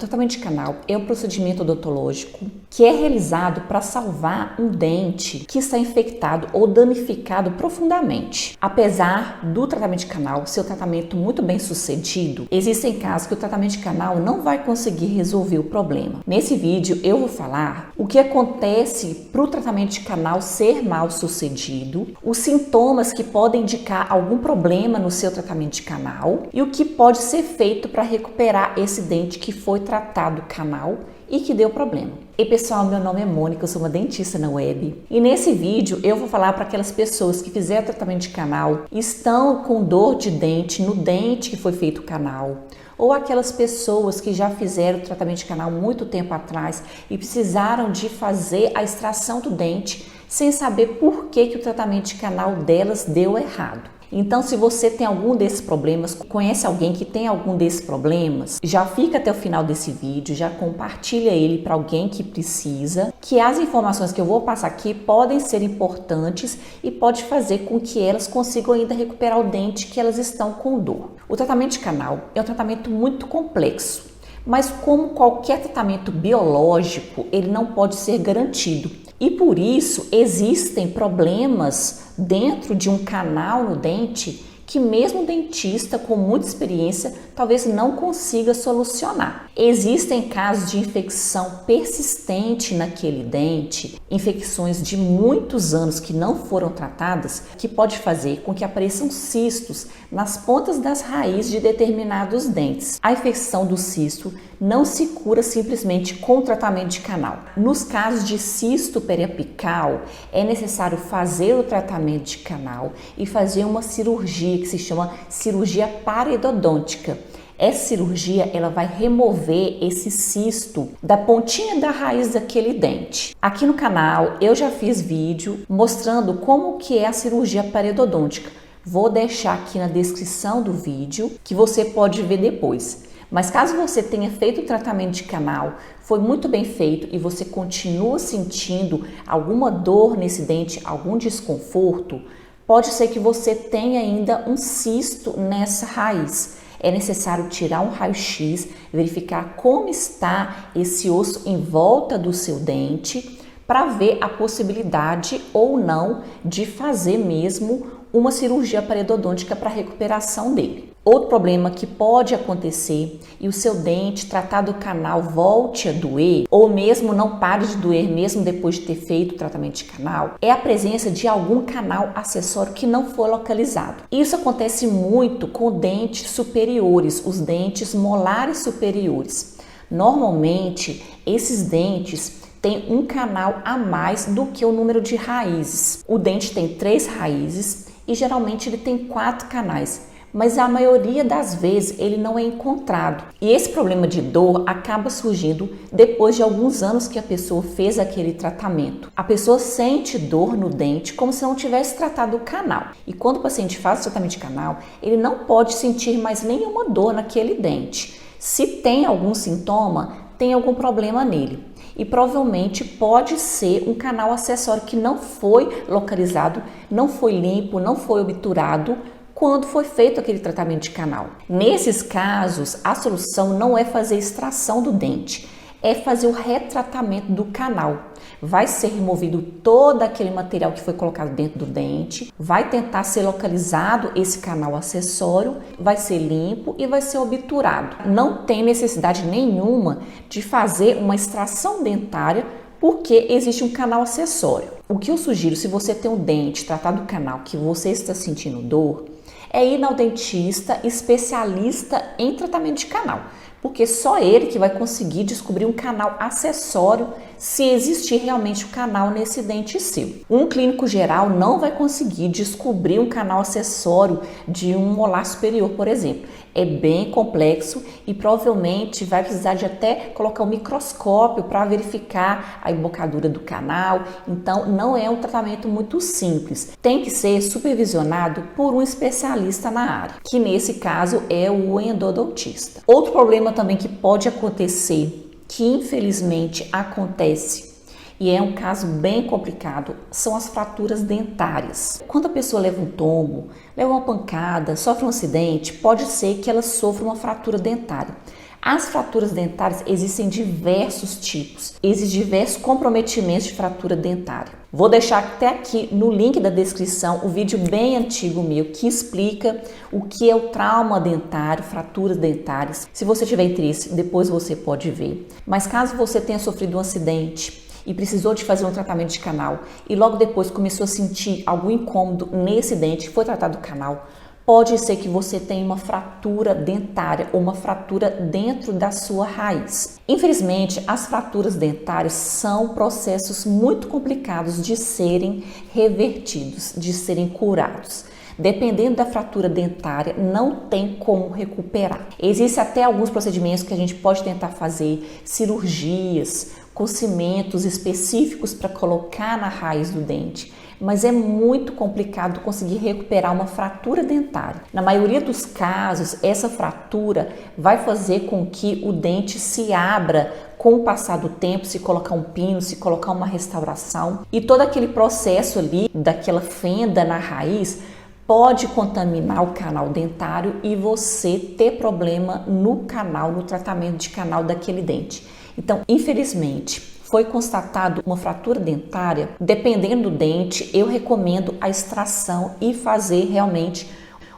tratamento de canal é um procedimento odontológico que é realizado para salvar um dente que está infectado ou danificado profundamente. Apesar do tratamento de canal ser um tratamento muito bem sucedido, existem casos que o tratamento de canal não vai conseguir resolver o problema. Nesse vídeo eu vou falar o que acontece para o tratamento de canal ser mal sucedido, os sintomas que podem indicar algum problema no seu tratamento de canal e o que pode ser feito para recuperar esse dente que foi tratado canal e que deu problema. E pessoal, meu nome é Mônica, eu sou uma dentista na web e nesse vídeo eu vou falar para aquelas pessoas que fizeram tratamento de canal e estão com dor de dente no dente que foi feito canal, ou aquelas pessoas que já fizeram tratamento de canal muito tempo atrás e precisaram de fazer a extração do dente sem saber por que o tratamento de canal delas deu errado. Então, se você tem algum desses problemas, conhece alguém que tem algum desses problemas, já fica até o final desse vídeo, já compartilha ele para alguém que precisa, que as informações que eu vou passar aqui podem ser importantes e pode fazer com que elas consigam ainda recuperar o dente que elas estão com dor. O tratamento de canal é um tratamento muito complexo, mas como qualquer tratamento biológico, ele não pode ser garantido. E por isso existem problemas dentro de um canal no dente que mesmo o dentista com muita experiência talvez não consiga solucionar. Existem casos de infecção persistente naquele dente, infecções de muitos anos que não foram tratadas, que pode fazer com que apareçam cistos nas pontas das raízes de determinados dentes. A infecção do cisto não se cura simplesmente com tratamento de canal. Nos casos de cisto periapical, é necessário fazer o tratamento de canal e fazer uma cirurgia que se chama cirurgia paredodôntica. Essa cirurgia ela vai remover esse cisto da pontinha da raiz daquele dente. Aqui no canal eu já fiz vídeo mostrando como que é a cirurgia paredodôntica. Vou deixar aqui na descrição do vídeo que você pode ver depois. Mas caso você tenha feito o tratamento de canal, foi muito bem feito e você continua sentindo alguma dor nesse dente, algum desconforto, pode ser que você tenha ainda um cisto nessa raiz. É necessário tirar um raio-x, verificar como está esse osso em volta do seu dente, para ver a possibilidade ou não de fazer mesmo uma cirurgia paredodôntica para recuperação dele. Outro problema que pode acontecer e o seu dente tratado canal volte a doer ou mesmo não pare de doer mesmo depois de ter feito o tratamento de canal é a presença de algum canal acessório que não foi localizado. Isso acontece muito com dentes superiores, os dentes molares superiores. Normalmente, esses dentes têm um canal a mais do que o número de raízes. O dente tem 3 raízes e geralmente ele tem 4 canais, mas a maioria das vezes ele não é encontrado. E esse problema de dor acaba surgindo depois de alguns anos que a pessoa fez aquele tratamento. A pessoa sente dor no dente como se não tivesse tratado o canal. E quando o paciente faz o tratamento de canal, ele não pode sentir mais nenhuma dor naquele dente. Se tem algum sintoma, tem algum problema nele. E provavelmente pode ser um canal acessório que não foi localizado, não foi limpo, não foi obturado quando foi feito aquele tratamento de canal. Nesses casos, a solução não é fazer extração do dente, é fazer o retratamento do canal. Vai ser removido todo aquele material que foi colocado dentro do dente, vai tentar ser localizado esse canal acessório, vai ser limpo e vai ser obturado. Não tem necessidade nenhuma de fazer uma extração dentária porque existe um canal acessório. O que eu sugiro, se você tem um dente tratado do canal que você está sentindo dor, é ir ao dentista especialista em tratamento de canal, porque só ele que vai conseguir descobrir um canal acessório se existir realmente um canal nesse dente seu. Um clínico geral não vai conseguir descobrir um canal acessório de um molar superior, por exemplo. É bem complexo e provavelmente vai precisar de até colocar um microscópio para verificar a embocadura do canal. Então, não é um tratamento muito simples. Tem que ser supervisionado por um especialista na área, que nesse caso é o endodontista. Outro problema também que pode acontecer, que infelizmente acontece, e é um caso bem complicado, são as fraturas dentárias. Quando a pessoa leva um tombo, leva uma pancada, sofre um acidente, pode ser que ela sofra uma fratura dentária. As fraturas dentárias existem diversos tipos, existem diversos comprometimentos de fratura dentária. Vou deixar até aqui no link da descrição o vídeo bem antigo meu que explica o que é o trauma dentário, fraturas dentárias. Se você tiver interesse, depois você pode ver. Mas caso você tenha sofrido um acidente e precisou de fazer um tratamento de canal e logo depois começou a sentir algum incômodo nesse dente, foi tratado o canal, pode ser que você tenha uma fratura dentária ou uma fratura dentro da sua raiz. Infelizmente, as fraturas dentárias são processos muito complicados de serem revertidos, de serem curados. Dependendo da fratura dentária, não tem como recuperar. Existem até alguns procedimentos que a gente pode tentar fazer, cirurgias, cocimentos específicos para colocar na raiz do dente, mas é muito complicado conseguir recuperar uma fratura dentária. Na maioria dos casos, essa fratura vai fazer com que o dente se abra com o passar do tempo, se colocar um pino, se colocar uma restauração, e todo aquele processo ali, daquela fenda na raiz, pode contaminar o canal dentário e você ter problema no canal, no tratamento de canal daquele dente. Então, infelizmente, foi constatado uma fratura dentária, dependendo do dente, eu recomendo a extração e fazer realmente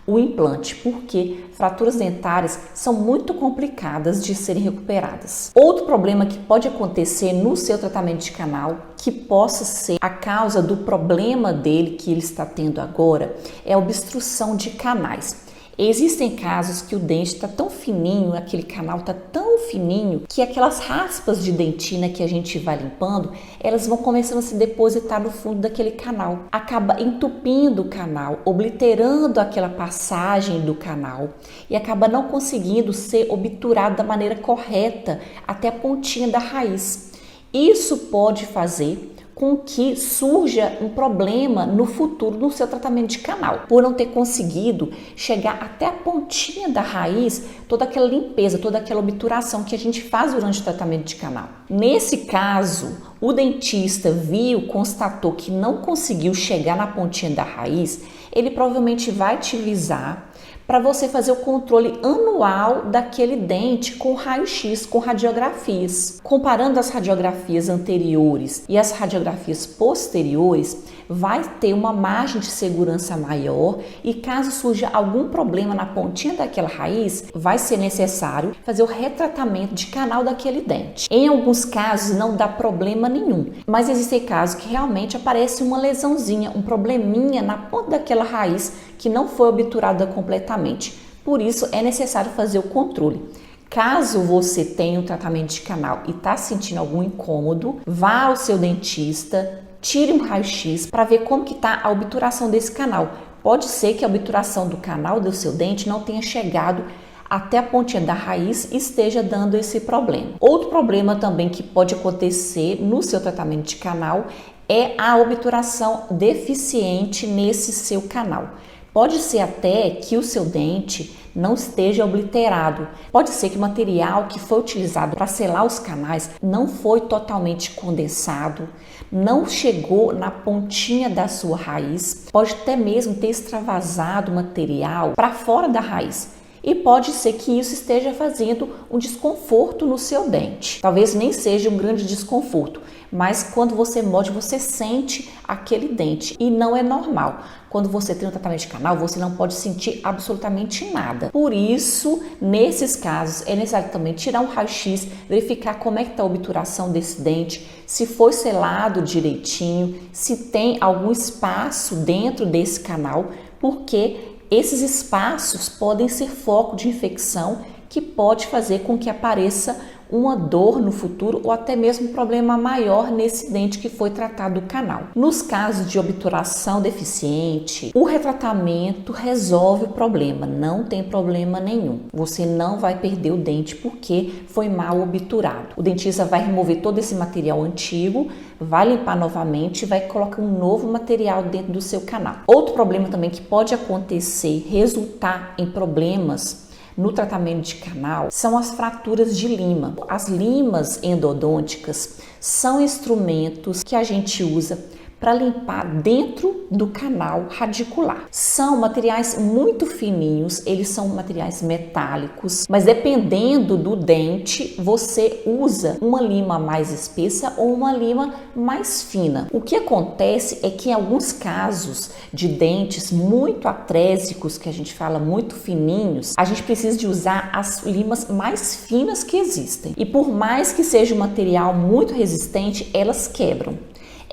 o implante, porque fraturas dentárias são muito complicadas de serem recuperadas. Outro problema que pode acontecer no seu tratamento de canal, que possa ser a causa do problema dele que ele está tendo agora, é a obstrução de canais. Existem casos que o dente está tão fininho, aquele canal está tão fininho, que aquelas raspas de dentina que a gente vai limpando, elas vão começando a se depositar no fundo daquele canal. Acaba entupindo o canal, obliterando aquela passagem do canal e acaba não conseguindo ser obturado da maneira correta até a pontinha da raiz. Isso pode fazer com que surja um problema no futuro no seu tratamento de canal, por não ter conseguido chegar até a pontinha da raiz, toda aquela limpeza, toda aquela obturação que a gente faz durante o tratamento de canal. Nesse caso, o dentista viu, constatou que não conseguiu chegar na pontinha da raiz, ele provavelmente vai utilizar para você fazer o controle anual daquele dente com raio-x, com radiografias. Comparando as radiografias anteriores e as radiografias posteriores, vai ter uma margem de segurança maior e caso surja algum problema na pontinha daquela raiz, vai ser necessário fazer o retratamento de canal daquele dente. Em alguns casos não dá problema nenhum, mas existem casos que realmente aparece uma lesãozinha, um probleminha na ponta daquela raiz que não foi obturada completamente. Por isso é necessário fazer o controle. Caso você tenha um tratamento de canal e está sentindo algum incômodo, vá ao seu dentista, tire um raio-x para ver como que está a obturação desse canal. Pode ser que a obturação do canal do seu dente não tenha chegado até a pontinha da raiz e esteja dando esse problema. Outro problema também que pode acontecer no seu tratamento de canal é a obturação deficiente nesse seu canal. Pode ser até que o seu dente não esteja obliterado. Pode ser que o material que foi utilizado para selar os canais não foi totalmente condensado, não chegou na pontinha da sua raiz. Pode até mesmo ter extravasado o material para fora da raiz. E pode ser que isso esteja fazendo um desconforto no seu dente. Talvez nem seja um grande desconforto, mas quando você morde, você sente aquele dente e não é normal. Quando você tem um tratamento de canal, você não pode sentir absolutamente nada. Por isso, nesses casos, é necessário também tirar um raio-x, verificar como é que está a obturação desse dente, se foi selado direitinho, se tem algum espaço dentro desse canal, porque esses espaços podem ser foco de infecção que pode fazer com que apareça uma dor no futuro ou até mesmo um problema maior nesse dente que foi tratado do canal. Nos casos de obturação deficiente, o retratamento resolve o problema, não tem problema nenhum. Você não vai perder o dente porque foi mal obturado. O dentista vai remover todo esse material antigo, vai limpar novamente e vai colocar um novo material dentro do seu canal. Outro problema também que pode acontecer, resultar em problemas no tratamento de canal, são as fraturas de lima. As limas endodônticas são instrumentos que a gente usa para limpar dentro do canal radicular. São materiais muito fininhos, eles são materiais metálicos, mas dependendo do dente, você usa uma lima mais espessa ou uma lima mais fina. O que acontece é que em alguns casos de dentes muito atrésicos, que a gente fala muito fininhos, a gente precisa de usar as limas mais finas que existem. E por mais que seja um material muito resistente, elas quebram.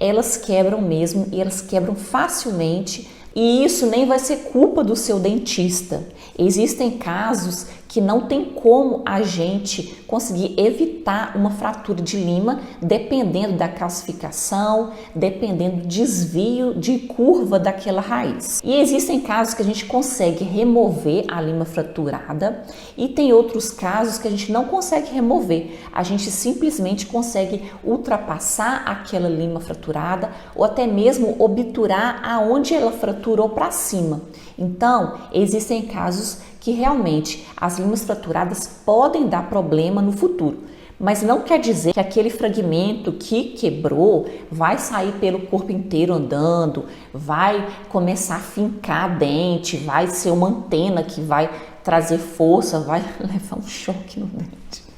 Elas quebram mesmo e elas quebram facilmente. E isso nem vai ser culpa do seu dentista. Existem casos que não tem como a gente conseguir evitar uma fratura de lima, dependendo da calcificação, dependendo do desvio de curva daquela raiz. E existem casos que a gente consegue remover a lima fraturada e tem outros casos que a gente não consegue remover. A gente simplesmente consegue ultrapassar aquela lima fraturada ou até mesmo obturar aonde ela fraturou para cima. Então, existem casos que realmente as limas fraturadas podem dar problema no futuro, mas não quer dizer que aquele fragmento que quebrou vai sair pelo corpo inteiro andando, vai começar a fincar dente, vai ser uma antena que vai trazer força, vai levar um choque no dente.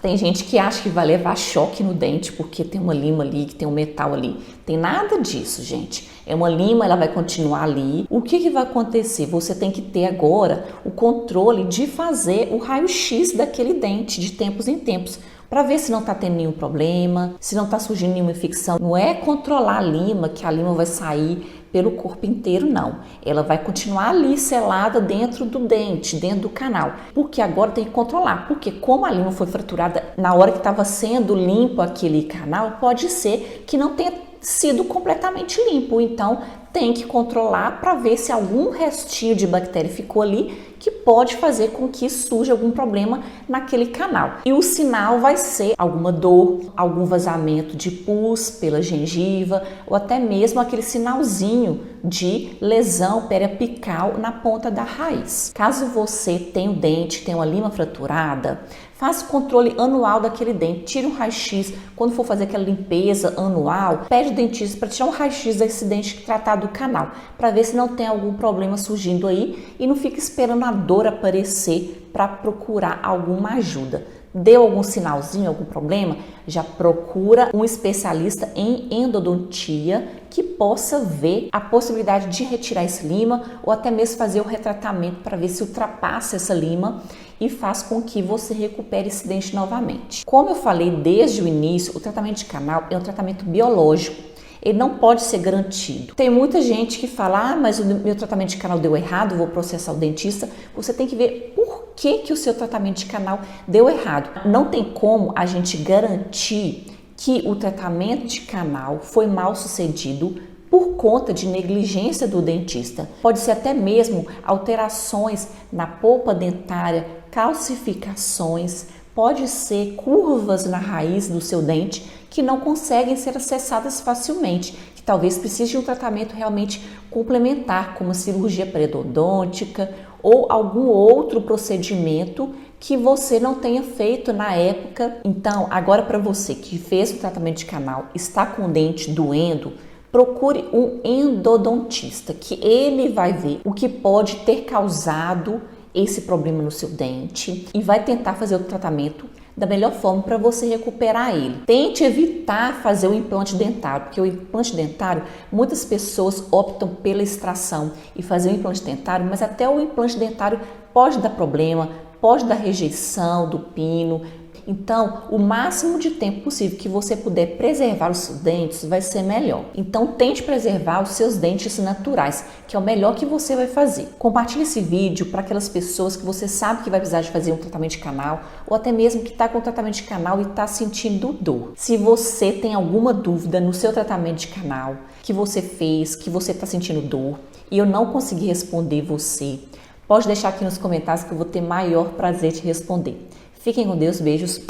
Tem gente que acha que vai levar choque no dente porque tem uma lima ali, que tem um metal ali. Tem nada disso, gente. É uma lima, ela vai continuar ali. O que vai acontecer? Você tem que ter agora o controle de fazer o raio-x daquele dente de tempos em tempos, para ver se não está tendo nenhum problema, se não está surgindo nenhuma infecção. Não é controlar a lima, que a lima vai sair pelo corpo inteiro, não. Ela vai continuar ali selada dentro do dente, dentro do canal. Porque agora tem que controlar. Porque como a lima foi fraturada na hora que estava sendo limpo aquele canal, pode ser que não tenha sido completamente limpo. Então tem que controlar para ver se algum restinho de bactéria ficou ali, que pode fazer com que surja algum problema naquele canal. E o sinal vai ser alguma dor, algum vazamento de pus pela gengiva ou até mesmo aquele sinalzinho de lesão periapical na ponta da raiz. Caso você tenha o dente, tenha uma lima fraturada, faça o controle anual daquele dente, tire um raio-x. Quando for fazer aquela limpeza anual, pede o dentista para tirar um raio-x desse dente tratado do canal, para ver se não tem algum problema surgindo aí e não fica esperando a dor aparecer para procurar alguma ajuda. Deu algum sinalzinho, algum problema, já procura um especialista em endodontia que possa ver a possibilidade de retirar esse lima ou até mesmo fazer o retratamento para ver se ultrapassa essa lima e faz com que você recupere esse dente novamente. Como eu falei desde o início, o tratamento de canal é um tratamento biológico. Ele não pode ser garantido. Tem muita gente que fala, mas o meu tratamento de canal deu errado, vou processar o dentista. Você tem que ver por que o seu tratamento de canal deu errado. Não tem como a gente garantir que o tratamento de canal foi mal sucedido por conta de negligência do dentista. Pode ser até mesmo alterações na polpa dentária, calcificações, pode ser curvas na raiz do seu dente que não conseguem ser acessadas facilmente, que talvez precise de um tratamento realmente complementar, como a cirurgia periodontica ou algum outro procedimento que você não tenha feito na época. Então, agora para você que fez o tratamento de canal, está com o dente doendo, procure um endodontista, que ele vai ver o que pode ter causado esse problema no seu dente e vai tentar fazer o tratamento da melhor forma para você recuperar ele. Tente evitar fazer o implante dentário, porque o implante dentário, muitas pessoas optam pela extração e fazer o implante dentário, mas até o implante dentário pode dar problema, pode dar rejeição do pino. Então, o máximo de tempo possível que você puder preservar os seus dentes vai ser melhor. Então, tente preservar os seus dentes naturais, que é o melhor que você vai fazer. Compartilhe esse vídeo para aquelas pessoas que você sabe que vai precisar de fazer um tratamento de canal, ou até mesmo que está com tratamento de canal e está sentindo dor. Se você tem alguma dúvida no seu tratamento de canal, que você fez, que você está sentindo dor, e eu não consegui responder você, pode deixar aqui nos comentários que eu vou ter maior prazer de responder. Fiquem com Deus, beijos,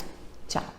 tchau!